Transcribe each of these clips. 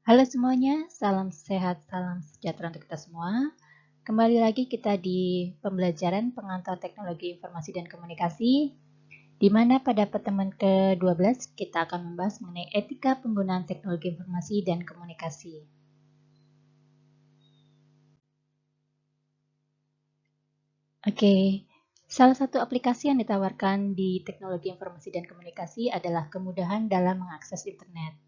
Halo semuanya, salam sehat, salam sejahtera untuk kita semua. Kembali lagi kita di pembelajaran pengantar teknologi informasi dan komunikasi, di mana pada pertemuan ke-12 kita akan membahas mengenai etika penggunaan teknologi informasi dan komunikasi. Oke, salah satu aplikasi yang ditawarkan di teknologi informasi dan komunikasi adalah kemudahan dalam mengakses internet.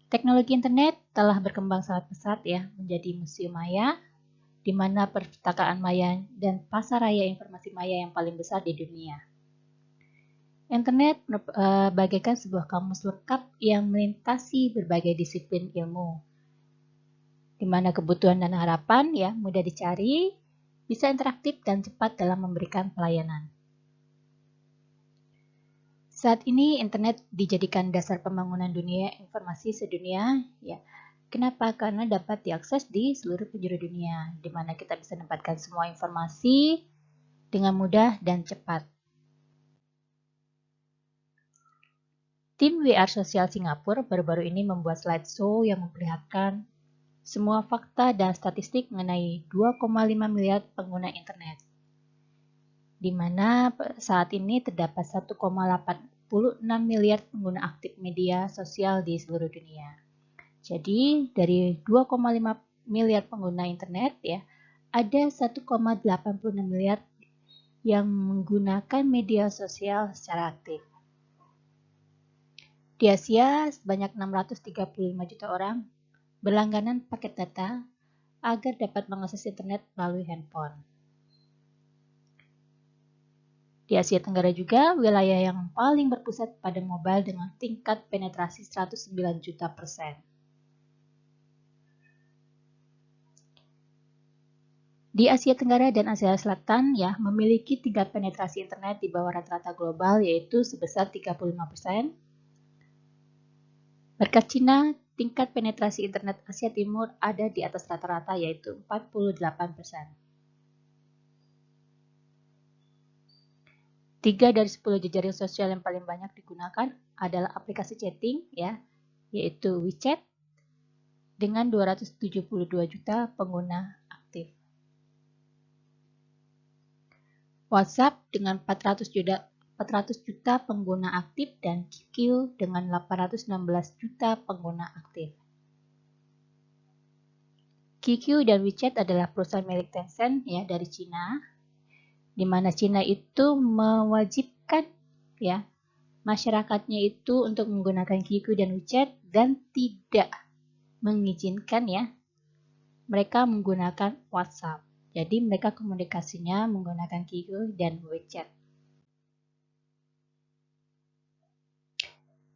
Teknologi internet telah berkembang sangat pesat ya, menjadi museum maya, di mana perpustakaan maya dan pasar raya informasi maya yang paling besar di dunia. Internet bagaikan sebuah kamus lengkap yang melintasi berbagai disiplin ilmu, di mana kebutuhan dan harapan ya mudah dicari, bisa interaktif dan cepat dalam memberikan pelayanan. Saat ini internet dijadikan dasar pembangunan dunia informasi sedunia ya. Kenapa? Karena dapat diakses di seluruh penjuru dunia, di mana kita bisa mendapatkan semua informasi dengan mudah dan cepat. Tim WR Sosial Singapura baru-baru ini membuat slideshow yang memperlihatkan semua fakta dan statistik mengenai 2,5 miliar pengguna internet, di mana saat ini terdapat 1,86 miliar pengguna aktif media sosial di seluruh dunia. Jadi dari 2,5 miliar pengguna internet ya, ada 1,86 miliar yang menggunakan media sosial secara aktif. Di Asia, sebanyak 635 juta orang berlangganan paket data agar dapat mengakses internet melalui handphone. Di Asia Tenggara juga, wilayah yang paling berpusat pada mobile dengan tingkat penetrasi 109 juta %. Di Asia Tenggara dan Asia Selatan ya memiliki tingkat penetrasi internet di bawah rata-rata global yaitu sebesar 35%. Berkat Cina, tingkat penetrasi internet Asia Timur ada di atas rata-rata yaitu 48%. 3 dari 10 jejaring sosial yang paling banyak digunakan adalah aplikasi chatting ya, yaitu WeChat dengan 272 juta pengguna aktif. WhatsApp dengan 400 juta pengguna aktif dan QQ dengan 816 juta pengguna aktif. QQ dan WeChat adalah perusahaan milik Tencent ya dari Cina, di mana Cina itu mewajibkan ya masyarakatnya itu untuk menggunakan QQ dan WeChat dan tidak mengizinkan ya mereka menggunakan WhatsApp. Jadi mereka komunikasinya menggunakan QQ dan WeChat.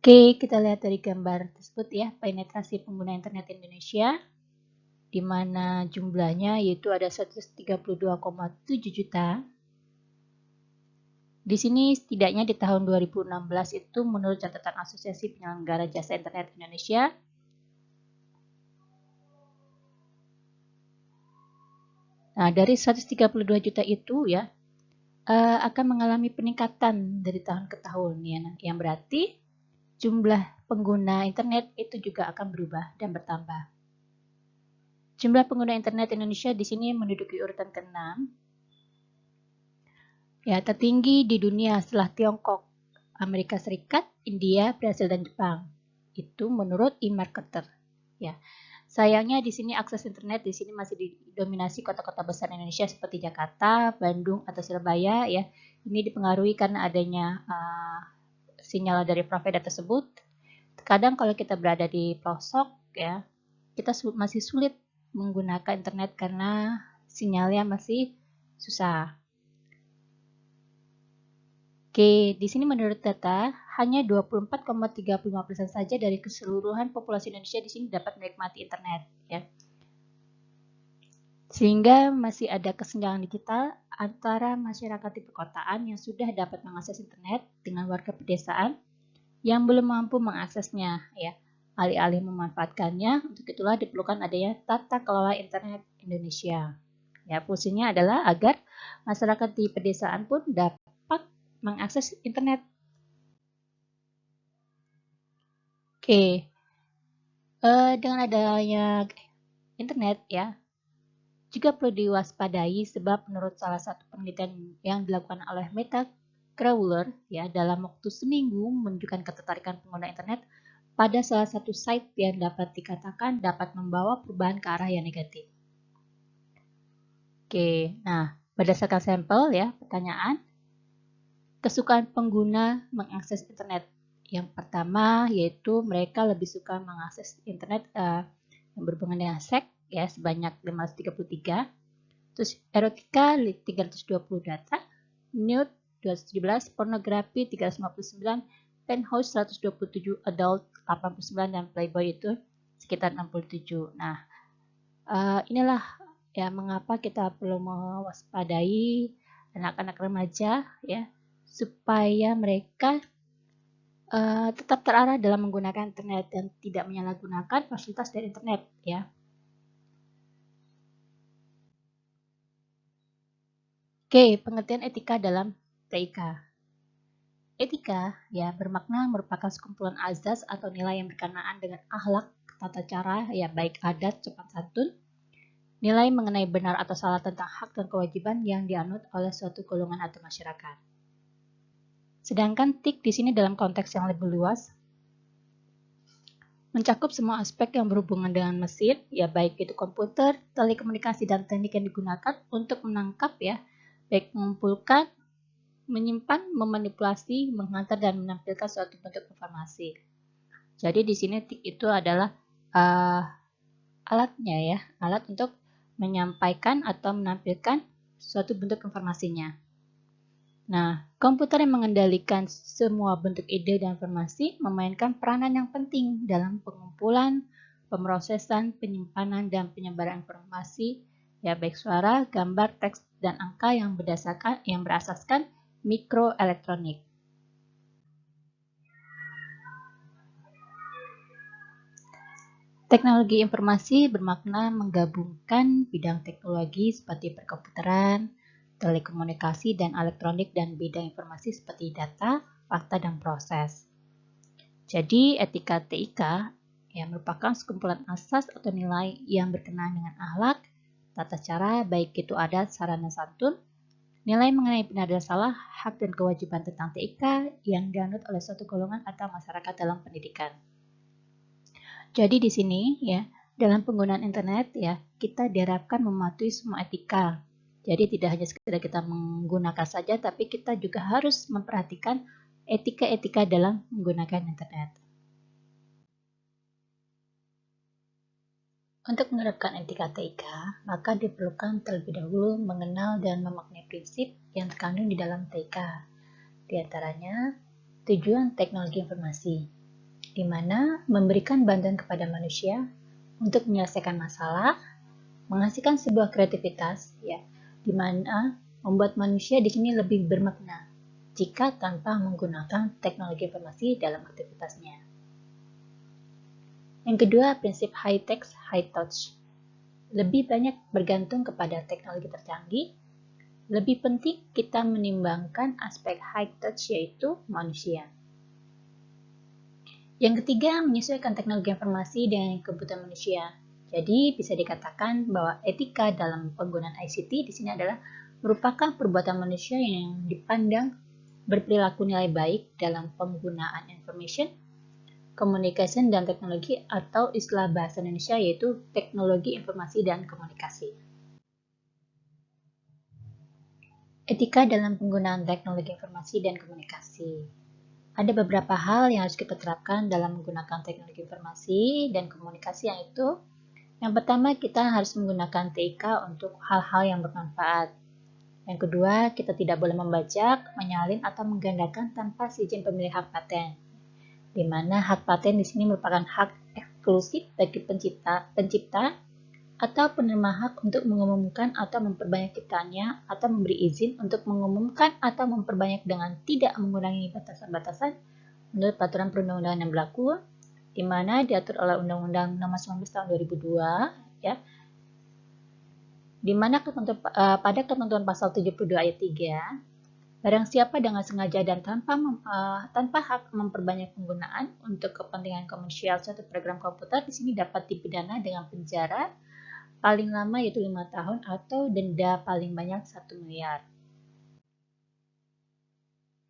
Oke, kita lihat dari gambar tersebut ya, penetrasi pengguna internet Indonesia, di mana jumlahnya yaitu ada 132,7 juta. Di sini setidaknya di tahun 2016 itu menurut catatan Asosiasi Penyelenggara Jasa Internet Indonesia, nah dari 132 juta itu ya akan mengalami peningkatan dari tahun ke tahun ya, yang berarti jumlah pengguna internet itu juga akan berubah dan bertambah. Jumlah pengguna internet Indonesia di sini menduduki urutan ke-6. Ya, tertinggi di dunia setelah Tiongkok, Amerika Serikat, India, Brasil, dan Jepang. Itu menurut eMarketer. Ya. Sayangnya di sini akses internet di sini masih didominasi kota-kota besar Indonesia seperti Jakarta, Bandung, atau Surabaya ya. Ini dipengaruhi karena adanya sinyal dari provider tersebut. Kadang kalau kita berada di pelosok ya, kita masih sulit menggunakan internet karena sinyalnya masih susah. Oke, di sini menurut data hanya 24,35% saja dari keseluruhan populasi Indonesia di sini dapat menikmati internet ya. Sehingga masih ada kesenjangan digital antara masyarakat di perkotaan yang sudah dapat mengakses internet dengan warga pedesaan yang belum mampu mengaksesnya ya. Alih-alih memanfaatkannya, untuk itulah diperlukan adanya tata kelola internet Indonesia. Ya, fungsinya adalah agar masyarakat di pedesaan pun dapat mengakses internet. Oke, Dengan adanya internet ya, juga perlu diwaspadai sebab menurut salah satu penelitian yang dilakukan oleh Meta Crawler ya, dalam waktu seminggu menunjukkan ketertarikan pengguna internet pada salah satu site yang dapat dikatakan dapat membawa perubahan ke arah yang negatif. Oke, nah berdasarkan sampel ya, pertanyaan, kesukaan pengguna mengakses internet. Yang pertama yaitu mereka lebih suka mengakses internet yang berhubungan dengan seks ya sebanyak 533, terus erotika 320 data, nude 217, pornografi 359, penthouse 127, adult 89, dan playboy itu sekitar 67. Nah, inilah ya mengapa kita perlu mewaspadai anak-anak remaja ya supaya mereka tetap terarah dalam menggunakan internet dan tidak menyalahgunakan fasilitas dari internet ya. Oke, pengertian etika dalam TIK. Etika ya bermakna merupakan sekumpulan azas atau nilai yang berkenaan dengan akhlak, tata cara ya baik adat, sopan santun, nilai mengenai benar atau salah tentang hak dan kewajiban yang dianut oleh suatu golongan atau masyarakat. Sedangkan TIK di sini dalam konteks yang lebih luas mencakup semua aspek yang berhubungan dengan mesin, ya baik itu komputer, telekomunikasi, dan teknik yang digunakan untuk menangkap ya, baik mengumpulkan, menyimpan, memanipulasi, menghantar, dan menampilkan suatu bentuk informasi. Jadi di sini TIK itu adalah alatnya ya, alat untuk menyampaikan atau menampilkan suatu bentuk informasinya. Nah, komputer yang mengendalikan semua bentuk ide dan informasi memainkan peranan yang penting dalam pengumpulan, pemrosesan, penyimpanan, dan penyebaran informasi, ya baik suara, gambar, teks, dan angka yang berasaskan mikroelektronik. Teknologi informasi bermakna menggabungkan bidang teknologi seperti perkomputeran, telekomunikasi, dan elektronik dan bidang informasi seperti data, fakta, dan proses. Jadi, etika TIK yang merupakan sekumpulan asas atau nilai yang berkenaan dengan akhlak, tata cara, baik itu adat, sarana santun, nilai mengenai benar dan salah, hak dan kewajiban tentang TIK yang dianut oleh suatu golongan atau masyarakat dalam pendidikan. Jadi di sini ya, dalam penggunaan internet ya, kita diharapkan mematuhi semua etika. Jadi tidak hanya sekedar kita menggunakan saja, tapi kita juga harus memperhatikan etika-etika dalam menggunakan internet. Untuk menerapkan etika TIK, maka diperlukan terlebih dahulu mengenal dan memaknai prinsip yang terkandung di dalam TIK. Di antaranya, tujuan teknologi informasi, di mana memberikan bantuan kepada manusia untuk menyelesaikan masalah, menghasilkan sebuah kreativitas, ya, di mana membuat manusia di sini lebih bermakna jika tanpa menggunakan teknologi informasi dalam aktivitasnya. Yang kedua, prinsip high tech, high touch. Lebih banyak bergantung kepada teknologi tercanggih, lebih penting kita menimbangkan aspek high touch yaitu manusia. Yang ketiga, menyesuaikan teknologi informasi dengan kebutuhan manusia. Jadi, bisa dikatakan bahwa etika dalam penggunaan ICT di sini adalah merupakan perbuatan manusia yang dipandang berperilaku nilai baik dalam penggunaan information, communication, dan teknologi atau istilah bahasa Indonesia yaitu teknologi informasi dan komunikasi. Etika dalam penggunaan teknologi informasi dan komunikasi. Ada beberapa hal yang harus kita terapkan dalam menggunakan teknologi informasi dan komunikasi, yaitu yang pertama kita harus menggunakan TIK untuk hal-hal yang bermanfaat. Yang kedua, kita tidak boleh membajak, menyalin, atau menggandakan tanpa izin pemilik hak paten. Di mana hak paten di sini merupakan hak eksklusif bagi pencipta atau penerima hak untuk mengumumkan atau memperbanyak ciptaannya atau memberi izin untuk mengumumkan atau memperbanyak dengan tidak mengurangi batasan-batasan menurut peraturan perundang-undangan yang berlaku, di mana diatur oleh Undang-Undang Nomor 19 Tahun 2002, ya, di mana pada ketentuan pasal 72 ayat 3 Barang siapa dengan sengaja dan tanpa hak memperbanyak penggunaan untuk kepentingan komersial suatu program komputer di sini dapat dipidana dengan penjara paling lama yaitu 5 tahun atau denda paling banyak 1 miliar.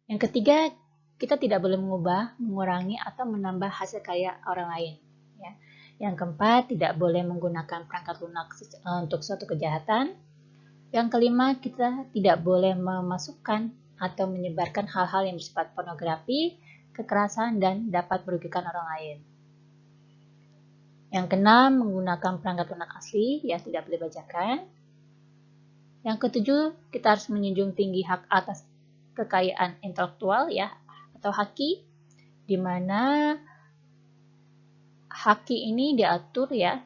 Yang ketiga, kita tidak boleh mengubah, mengurangi, atau menambah hasil karya orang lain. Ya. Yang keempat, tidak boleh menggunakan perangkat lunak untuk suatu kejahatan. Yang kelima, kita tidak boleh memasukkan atau menyebarkan hal-hal yang bersifat pornografi, kekerasan, dan dapat merugikan orang lain. Yang keenam, menggunakan perangkat lunak asli, ya tidak boleh bajakan. Yang ketujuh, kita harus menjunjung tinggi hak atas kekayaan intelektual, ya, atau haki, di mana haki ini diatur ya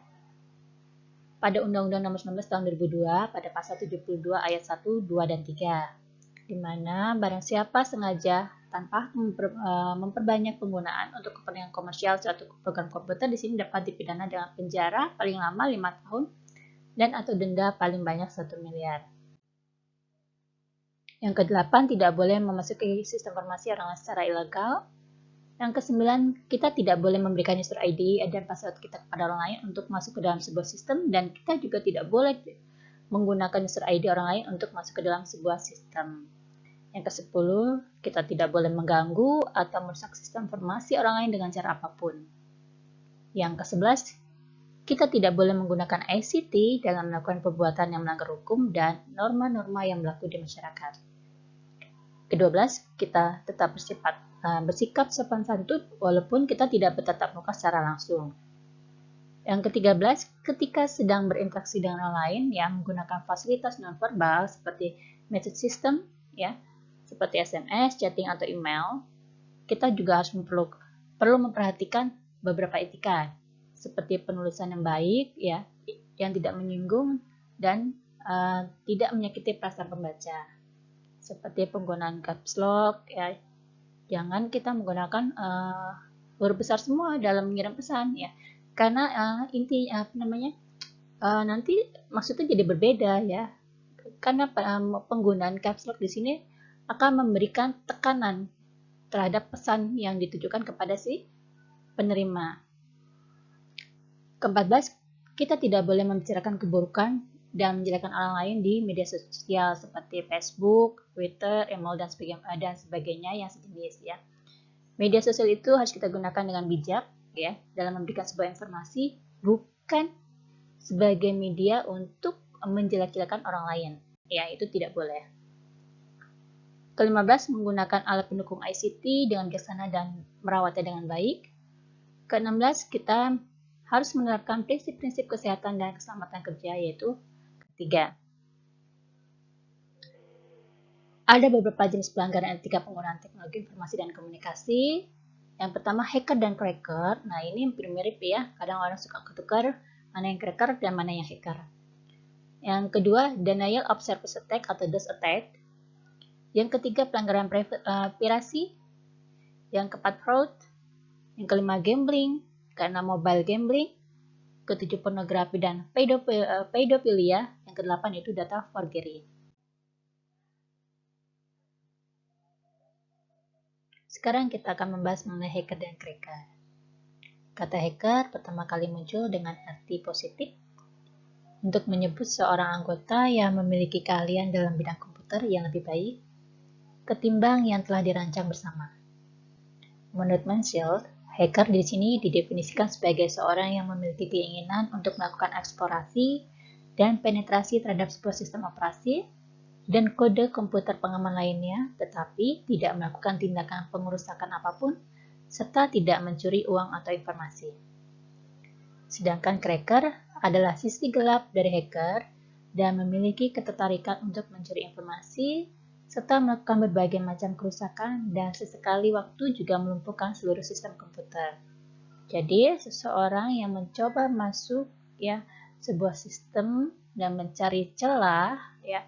pada Undang-Undang Nomor 19 Tahun 2002 pada pasal 72 ayat 1, 2, dan 3. Di mana barang siapa sengaja tanpa memperbanyak penggunaan untuk kepentingan komersial suatu program komputer di sini dapat dipidana dengan penjara paling lama 5 tahun dan atau denda paling banyak 1 miliar. Yang kedelapan, tidak boleh memasuki sistem informasi orang lain secara ilegal. Yang kesembilan, kita tidak boleh memberikan user ID dan password kita kepada orang lain untuk masuk ke dalam sebuah sistem, dan kita juga tidak boleh menggunakan user ID orang lain untuk masuk ke dalam sebuah sistem. Yang ke-10, kita tidak boleh mengganggu atau merusak sistem informasi orang lain dengan cara apapun. Yang ke-11, kita tidak boleh menggunakan ICT dalam melakukan perbuatan yang melanggar hukum dan norma-norma yang berlaku di masyarakat. Ke-12, kita tetap bersikap sopan santun walaupun kita tidak bertatap muka secara langsung. Yang ke-13, ketika sedang berinteraksi dengan orang lain yang menggunakan fasilitas nonverbal seperti message system, ya, seperti SMS, chatting, atau email, kita juga harus perlu memperhatikan beberapa etika, seperti penulisan yang baik, ya, yang tidak menyinggung dan tidak menyakiti perasaan pembaca, seperti penggunaan caps lock, ya, jangan kita menggunakan huruf besar semua dalam mengirim pesan, ya, karena nanti maksudnya jadi berbeda, ya, karena penggunaan caps lock di sini akan memberikan tekanan terhadap pesan yang ditujukan kepada si penerima. Ke-14, kita tidak boleh membicarakan keburukan dan menjelekkan orang lain di media sosial seperti Facebook, Twitter, email, dan sebagainya yang sejenis, ya. Media sosial itu harus kita gunakan dengan bijak, ya, dalam memberikan sebuah informasi, bukan sebagai media untuk menjelek-jelekan orang lain. Ya, itu tidak boleh. Ke-15, menggunakan alat pendukung ICT dengan bijaksana dan merawatnya dengan baik. Ke-16, kita harus menerapkan prinsip-prinsip kesehatan dan keselamatan kerja, yaitu ketiga. Ada beberapa jenis pelanggaran etika penggunaan teknologi informasi dan komunikasi. Yang pertama, hacker dan cracker. Nah, ini mirip ya, kadang orang suka ketukar mana yang cracker dan mana yang hacker. Yang kedua, denial of service attack atau DOS attack. Yang ketiga, pelanggaran privasi. Yang keempat, fraud. Yang kelima, gambling, karena mobile gambling. Ketujuh, pornografi dan pedofilia. Yang kedelapan itu data forgery. Sekarang kita akan membahas mengenai hacker dan cracker. Kata hacker pertama kali muncul dengan arti positif untuk menyebut seorang anggota yang memiliki keahlian dalam bidang komputer yang lebih baik ketimbang yang telah dirancang bersama. Menurut Mansfield, hacker di sini didefinisikan sebagai seorang yang memiliki keinginan untuk melakukan eksplorasi dan penetrasi terhadap sebuah sistem operasi dan kode komputer pengaman lainnya, tetapi tidak melakukan tindakan pengerusakan apapun, serta tidak mencuri uang atau informasi. Sedangkan cracker adalah sisi gelap dari hacker dan memiliki ketertarikan untuk mencuri informasi, serta melakukan berbagai macam kerusakan dan sesekali waktu juga melumpuhkan seluruh sistem komputer. Jadi, seseorang yang mencoba masuk ya sebuah sistem dan mencari celah ya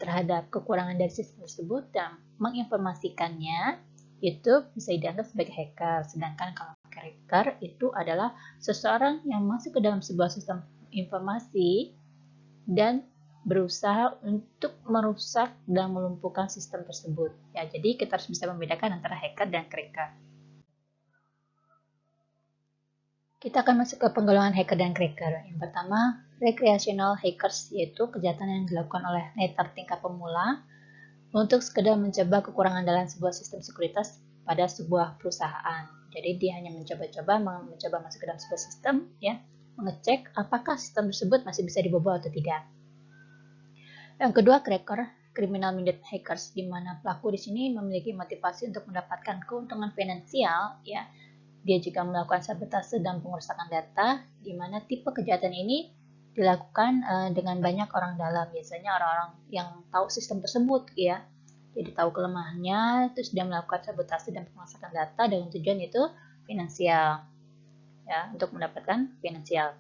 terhadap kekurangan dari sistem tersebut dan menginformasikannya itu bisa dianggap sebagai hacker. Sedangkan kalau cracker itu adalah seseorang yang masuk ke dalam sebuah sistem informasi dan berusaha untuk merusak dan melumpuhkan sistem tersebut. Ya, jadi kita harus bisa membedakan antara hacker dan cracker. Kita akan masuk ke penggolongan hacker dan cracker. Yang pertama, recreational hackers, yaitu kejahatan yang dilakukan oleh hacker tingkat pemula untuk sekedar mencoba kekurangan dalam sebuah sistem sekuritas pada sebuah perusahaan. Jadi dia hanya mencoba masuk ke dalam sebuah sistem, ya, mengecek apakah sistem tersebut masih bisa dibobol atau tidak. Yang kedua, cracker, criminal minded hackers, di mana pelaku di sini memiliki motivasi untuk mendapatkan keuntungan finansial, ya. Dia juga melakukan sabotase dan pengerusakan data, di mana tipe kejahatan ini dilakukan dengan banyak orang dalam, biasanya orang-orang yang tahu sistem tersebut, ya. Jadi tahu kelemahannya, terus dia melakukan sabotase dan pengerusakan data dengan tujuan itu finansial, ya, untuk mendapatkan finansial.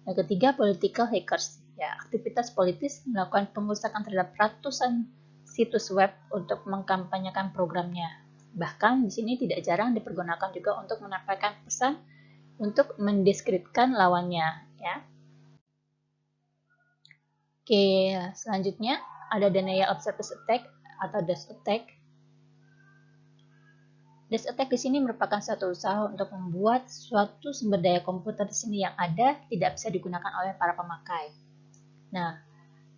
Yang ketiga, political hackers, ya, aktivitas politis melakukan pengerusakan terhadap ratusan situs web untuk mengkampanyekan programnya. Bahkan di sini tidak jarang dipergunakan juga untuk menyampaikan pesan untuk mendiskreditkan lawannya, ya. Oke, selanjutnya ada denial of service attack atau DOS attack. DOS attack di sini merupakan suatu usaha untuk membuat suatu sumber daya komputer di sini yang ada tidak bisa digunakan oleh para pemakai. Nah,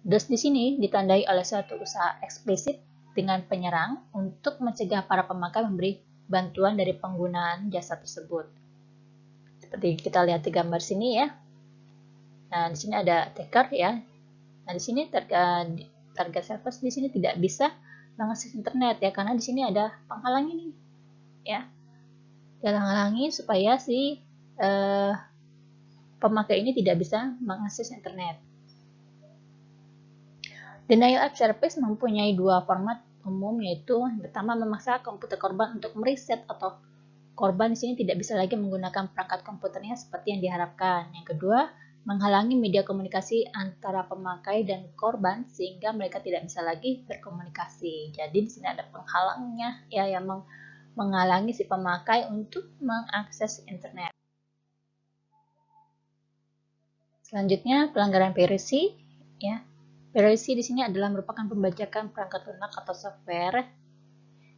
DOS di sini ditandai oleh suatu usaha eksplisit dengan penyerang untuk mencegah para pemakai memberi bantuan dari penggunaan jasa tersebut. Seperti kita lihat di gambar sini, ya. Nah, di sini ada attacker, ya. Nah, di sini target service di sini tidak bisa mengakses internet, ya, karena di sini ada penghalang ini, ya. Dia menghalangi supaya si pemakai ini tidak bisa mengakses internet. Denial of service mempunyai dua format umum, yaitu yang pertama memaksa komputer korban untuk mereset atau korban di sini tidak bisa lagi menggunakan perangkat komputernya seperti yang diharapkan. Yang kedua, menghalangi media komunikasi antara pemakai dan korban sehingga mereka tidak bisa lagi berkomunikasi. Jadi di sini ada penghalangnya, ya, yang menghalangi si pemakai untuk mengakses internet. Selanjutnya, pelanggaran piracy, ya. Piracy di sini adalah merupakan pembajakan perangkat lunak atau software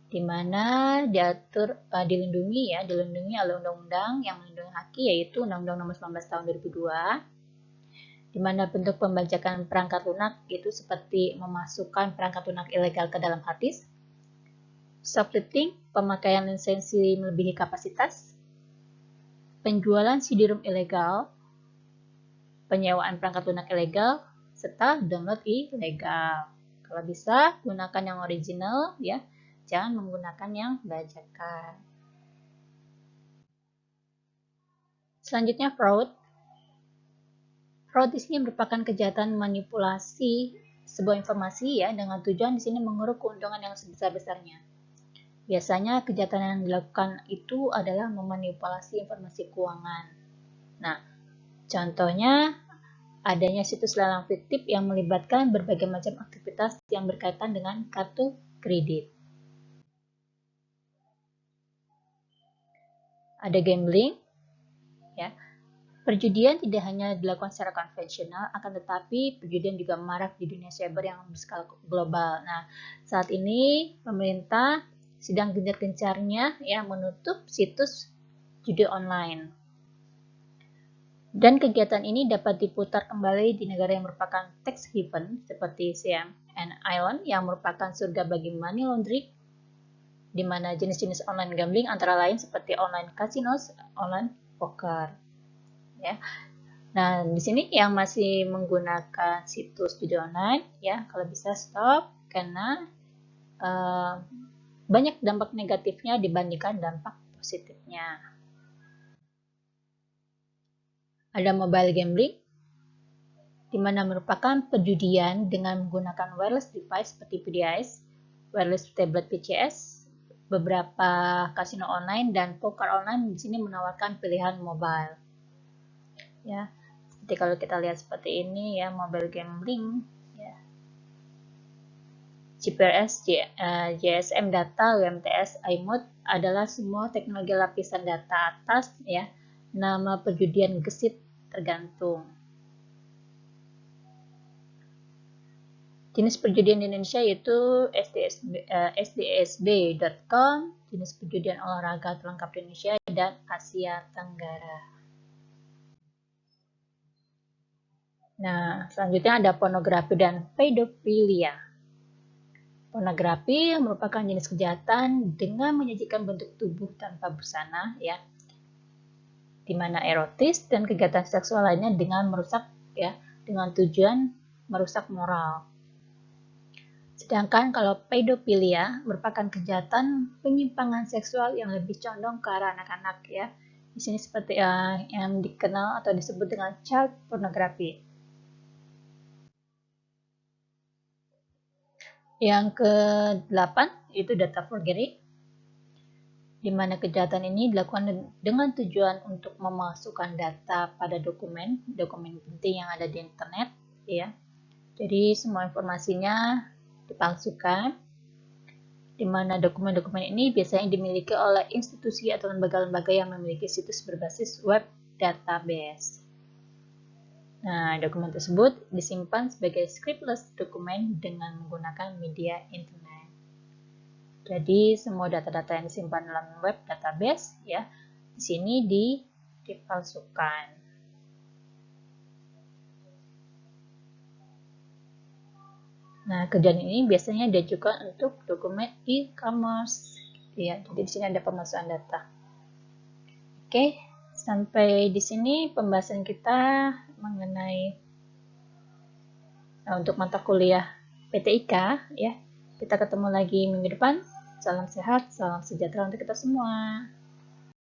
di mana dilindungi oleh undang-undang yang melindungi hak, yaitu Undang-Undang Nomor 19 Tahun 2002, di mana bentuk pembajakan perangkat lunak itu seperti memasukkan perangkat lunak ilegal ke dalam hard disk, shoplifting, pemakaian lisensi melebihi kapasitas, penjualan CD-ROM ilegal, penyewaan perangkat lunak ilegal, serta download ilegal. Kalau bisa, gunakan yang original, ya. Jangan menggunakan yang bajakan. Selanjutnya, fraud. Fraud di sini merupakan kejahatan manipulasi sebuah informasi, ya, dengan tujuan di sini menguruk keuntungan yang sebesar-besarnya. Biasanya kejahatan yang dilakukan itu adalah memanipulasi informasi keuangan. Nah, contohnya adanya situs lelang fiktif yang melibatkan berbagai macam aktivitas yang berkaitan dengan kartu kredit. Ada gambling, ya. Perjudian tidak hanya dilakukan secara konvensional, akan tetapi perjudian juga marak di dunia cyber yang berskala global. Nah, saat ini pemerintah sedang gencar-gencarnya, ya, menutup situs judi online. Dan kegiatan ini dapat diputar kembali di negara yang merupakan tax haven seperti Cayman Island yang merupakan surga bagi money laundering, di mana jenis-jenis online gambling antara lain seperti online casinos, online poker, ya. Nah, di sini yang masih menggunakan situs judi online, ya, kalau bisa stop karena banyak dampak negatifnya dibandingkan dampak positifnya. Ada mobile gambling, di mana merupakan perjudian dengan menggunakan wireless device seperti PDIs, wireless tablet PCS, beberapa kasino online dan poker online di sini menawarkan pilihan mobile. Ya, seperti kalau kita lihat seperti ini, ya, mobile gambling, ya. GPRS, GSM data, UMTS, iMode adalah semua teknologi lapisan data atas, ya. Nama perjudian gesit tergantung. Jenis perjudian di Indonesia yaitu sdsb.com, jenis perjudian olahraga terlengkap di Indonesia, dan Asia Tenggara. Nah, selanjutnya ada pornografi dan pedofilia. Pornografi merupakan jenis kejahatan dengan menyajikan bentuk tubuh tanpa busana, ya, di mana erotis dan kegiatan seksual lainnya dengan merusak, ya, dengan tujuan merusak moral. Sedangkan kalau pedofilia merupakan kejahatan penyimpangan seksual yang lebih condong ke arah anak-anak, ya. Di sini seperti yang dikenal atau disebut dengan child pornography. Yang ke-8 itu data forgery, di mana kejahatan ini dilakukan dengan tujuan untuk memasukkan data pada dokumen penting yang ada di internet, ya. Jadi semua informasinya dipalsukan, di mana dokumen-dokumen ini biasanya dimiliki oleh institusi atau lembaga-lembaga yang memiliki situs berbasis web database. Nah, dokumen tersebut disimpan sebagai scriptless dokumen dengan menggunakan media internet. Jadi, semua data-data yang disimpan dalam web database, ya, di sini dipalsukan. Nah, kejadian ini biasanya diajukan untuk dokumen e-commerce, ya. Jadi di sini ada pemasukan data. Oke, sampai di sini pembahasan kita mengenai untuk mata kuliah PTIK, ya. Kita ketemu lagi minggu depan. Salam sehat, salam sejahtera untuk kita semua.